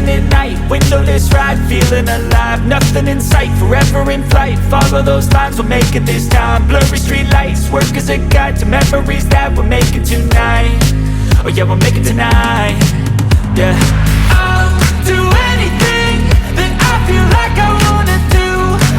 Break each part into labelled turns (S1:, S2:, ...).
S1: chilling at night, windowless ride, feeling alive. Nothing in sight, forever in flight. Follow those lines, we'll make it this time. Blurry street lights, work as a guide to memories that we're making tonight. Oh yeah, we'll make it tonight. Yeah. I'll do anything that I feel like I wanna do.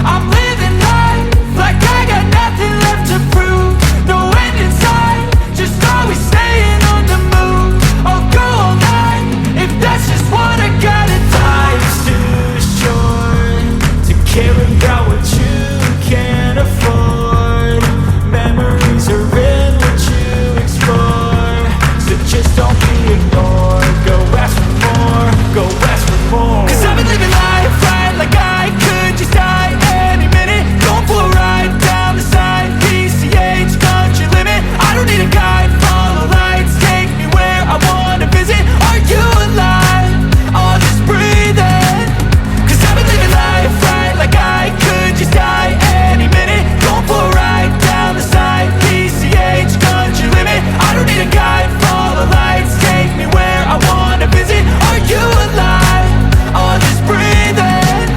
S1: I'm living life like I got nothing left to prove. No end in sight, just always staying on the move. I'll go all night if that's just what I gotta do. Life's too short to care about what you can't afford. Memories are in what you explore, so just don't be ignored. Go ask for more, go ask for more. 'Cause I've been living life right like I could just die any minute. Going for a ride down the side, PCH, country limit. I don't need a guide, follow lights, take me where I wanna visit. Are you alive? Or just breathing? 'Cause I've been living life right like I could just die any minute. Going for a ride down the side, PCH, country limit. I don't need a guide, follow lights, take me where I wanna visit. Are you alive? Or just breathing?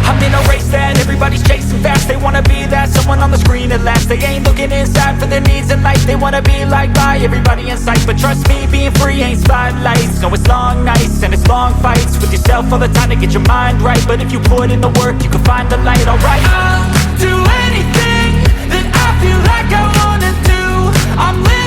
S1: I'm in a race that everybody's chasing fast. They wanna be that someone on the screen at last. They ain't looking inside for their needs in life. They wanna be liked by everybody in sight. But trust me, being free ain't spotlights. No, it's long nights and it's long fights with yourself all the time to get your mind right. But if you put in the work, you can find the light, alright? I'll do anything that I feel like I wanna do. I'm living